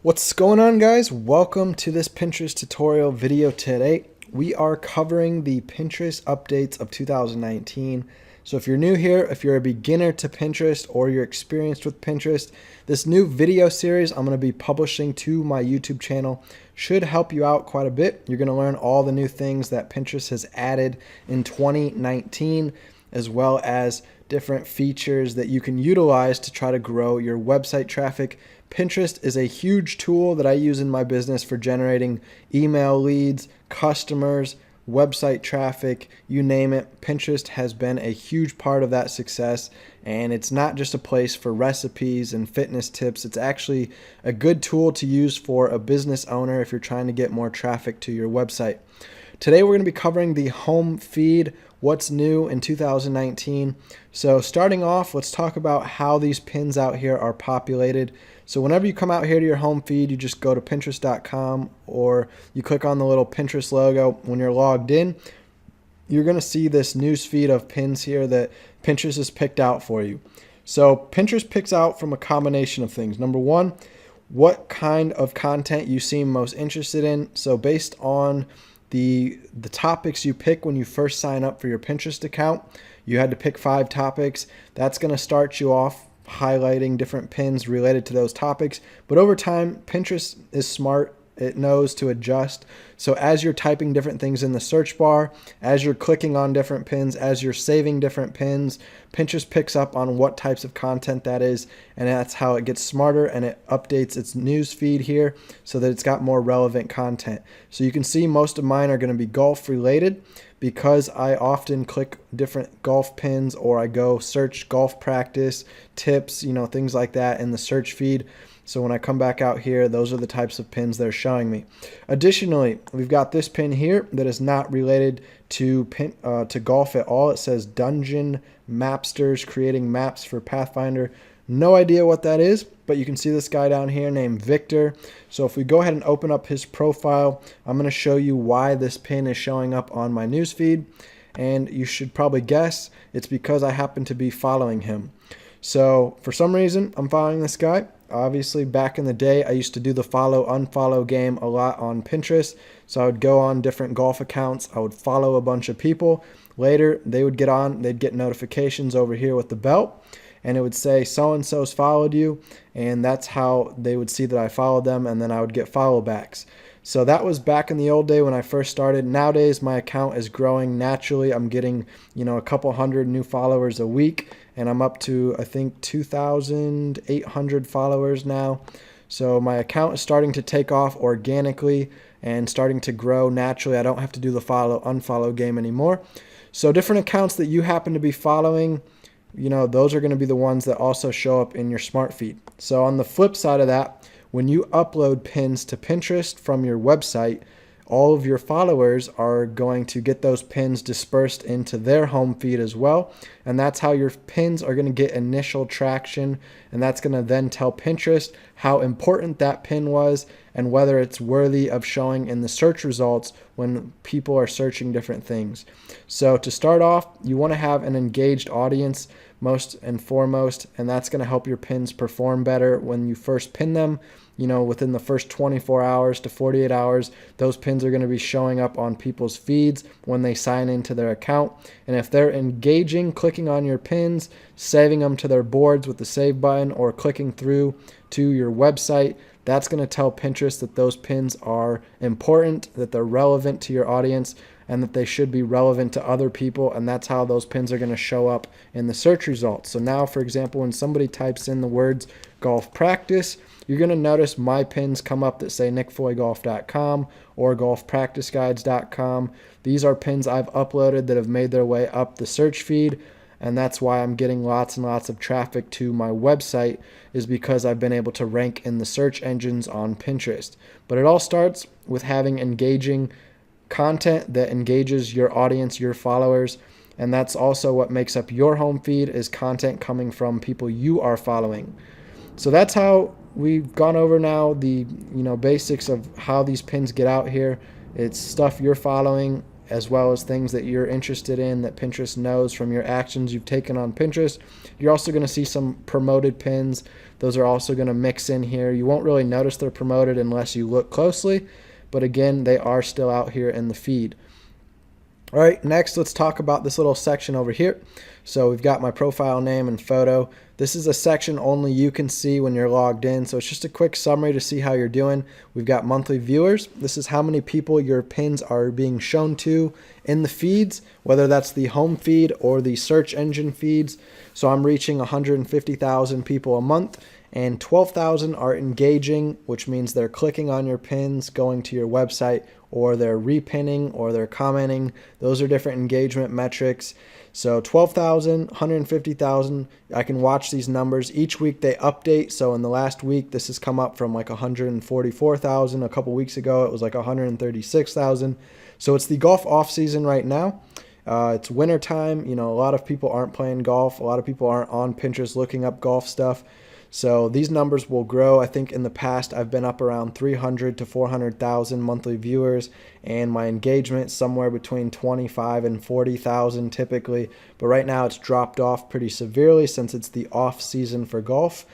What's going on, guys? Welcome to this Pinterest tutorial video today. We are covering the Pinterest updates of 2019. So if you're new here, if you're a beginner to Pinterest or you're experienced with Pinterest, this new video series I'm going to be publishing to my YouTube channel should help you out quite a bit. You're going to learn all the new things that Pinterest has added in 2019, as well as different features that you can utilize to try to grow your website traffic. Pinterest is a huge tool that I use in my business for generating email leads, customers, website traffic, you name it. Pinterest has been a huge part of that success, and it's not just a place for recipes and fitness tips. It's actually a good tool to use for a business owner if you're trying to get more traffic to your website. Today we're going to be covering the home feed, what's new in 2019. So starting off, let's talk about how these pins out here are populated. So whenever you come out here to your home feed, you just go to Pinterest.com or you click on the little Pinterest logo. When you're logged in, you're going to see this news feed of pins here that Pinterest has picked out for you. So Pinterest picks out from a combination of things. Number one, what kind of content you seem most interested in. So based on the topics you pick when you first sign up for your Pinterest account, you had to pick 5 topics. That's going to start you off highlighting different pins related to those topics. But over time, Pinterest is smart. It knows to adjust. So as you're typing different things in the search bar, as you're clicking on different pins, as you're saving different pins, Pinterest picks up on what types of content that is, and that's how it gets smarter, and it updates its news feed here so that it's got more relevant content. So you can see most of mine are going to be golf related, because I often click different golf pins or I go search golf practice tips, things like that in the search feed. So when I come back out here, those are the types of pins they're showing me. Additionally, we've got this pin here that is not related to golf at all. It says Dungeon Mapsters creating maps for Pathfinder. No idea what that is, but you can see this guy down here named Victor. So if we go ahead and open up his profile, I'm going to show you why this pin is showing up on my newsfeed. And you should probably guess it's because I happen to be following him. So for some reason, I'm following this guy. Obviously, back in the day, I used to do the follow-unfollow game a lot on Pinterest. So I would go on different golf accounts. I would follow a bunch of people. Later, they would get on. They'd get notifications over here with the bell, and it would say so-and-so's followed you, and that's how they would see that I followed them, and then I would get follow backs. So that was back in the old day when I first started. Nowadays, my account is growing naturally. I'm getting, a couple hundred new followers a week, and I'm up to, I think, 2,800 followers now. So my account is starting to take off organically and starting to grow naturally. I don't have to do the follow-unfollow game anymore. So different accounts that you happen to be following, those are going to be the ones that also show up in your smart feed. So on the flip side of that, when you upload pins to Pinterest from your website, all of your followers are going to get those pins dispersed into their home feed as well. And that's how your pins are going to get initial traction. And that's going to then tell Pinterest how important that pin was and whether it's worthy of showing in the search results when people are searching different things. So to start off, you want to have an engaged audience most and foremost, and that's going to help your pins perform better when you first pin them. Within the first 24 hours to 48 hours, those pins are going to be showing up on people's feeds when they sign into their account. And if they're engaging, clicking on your pins, saving them to their boards with the save button, or clicking through to your website, that's going to tell Pinterest that those pins are important, that they're relevant to your audience, and that they should be relevant to other people, and that's how those pins are going to show up in the search results. So now, for example, when somebody types in the words golf practice, you're going to notice my pins come up that say nickfoygolf.com or golfpracticeguides.com. These are pins I've uploaded that have made their way up the search feed, and that's why I'm getting lots and lots of traffic to my website, is because I've been able to rank in the search engines on Pinterest. But it all starts with having engaging content that engages your audience, your followers, and that's also what makes up your home feed, is content coming from people you are following. So that's how we've gone over now the basics of how these pins get out here. It's stuff you're following, as well as things that you're interested in that Pinterest knows from your actions you've taken on Pinterest. You're also going to see some promoted pins. Those are also going to mix in here. You won't really notice they're promoted unless you look closely, but again, they are still out here in the feed. All right, next let's talk about this little section over here. So we've got my profile name and photo. This is a section only you can see when you're logged in. So it's just a quick summary to see how you're doing. We've got monthly viewers. This is how many people your pins are being shown to in the feeds, whether that's the home feed or the search engine feeds. So I'm reaching 150,000 people a month, and 12,000 are engaging, which means they're clicking on your pins, going to your website, or they're repinning, or they're commenting. Those are different engagement metrics. So 12,000, 150,000, I can watch these numbers. Each week they update. So in the last week, this has come up from like 144,000. A couple weeks ago, it was like 136,000. So it's the golf off season right now. It's winter time. You know, a lot of people aren't playing golf. A lot of people aren't on Pinterest looking up golf stuff. So these numbers will grow. I think in the past I've been up around 300 to 400,000 monthly viewers, and my engagement somewhere between 25 and 40,000 typically. But right now it's dropped off pretty severely since it's the off season for golf.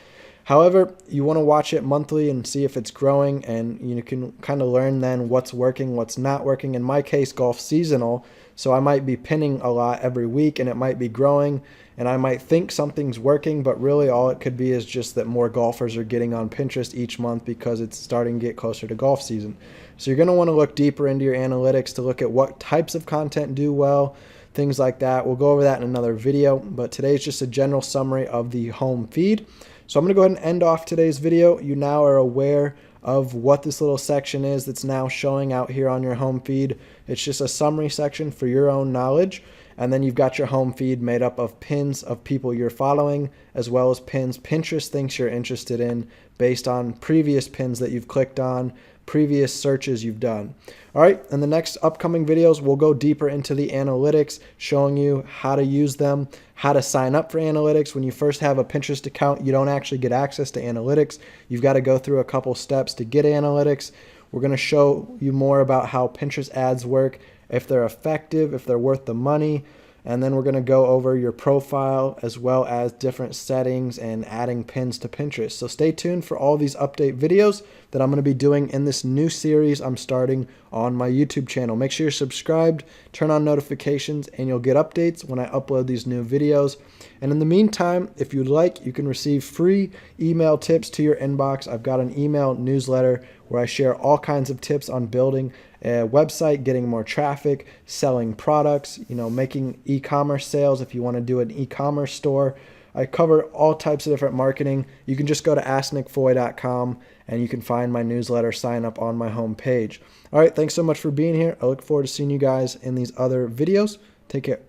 However, you want to watch it monthly and see if it's growing, and you can kind of learn then what's working, what's not working. In my case, golf seasonal, so I might be pinning a lot every week and it might be growing, and I might think something's working, but really all it could be is just that more golfers are getting on Pinterest each month because it's starting to get closer to golf season. So you're going to want to look deeper into your analytics to look at what types of content do well, things like that. We'll go over that in another video, but today's just a general summary of the home feed. So I'm going to go ahead and end off today's video. You now are aware of what this little section is that's now showing out here on your home feed. It's just a summary section for your own knowledge. And then you've got your home feed made up of pins of people you're following, as well as pins Pinterest thinks you're interested in based on previous pins that you've clicked on, previous searches you've done. All right, in the next upcoming videos, we'll go deeper into the analytics, showing you how to use them, how to sign up for analytics. When you first have a Pinterest account, you don't actually get access to analytics. You've got to go through a couple steps to get analytics. We're going to show you more about how Pinterest ads work, if they're effective, if they're worth the money. And then we're going to go over your profile as well as different settings and adding pins to Pinterest. So stay tuned for all these update videos that I'm going to be doing in this new series I'm starting on my YouTube channel. Make sure you're subscribed, turn on notifications, and you'll get updates when I upload these new videos. And in the meantime, if you'd like, you can receive free email tips to your inbox. I've got an email newsletter where I share all kinds of tips on building a website, getting more traffic, selling products, making e-commerce sales if you want to do an e-commerce store. I cover all types of different marketing. You can just go to asknickfoy.com and you can find my newsletter sign up on my homepage. All right, thanks so much for being here. I look forward to seeing you guys in these other videos. Take care.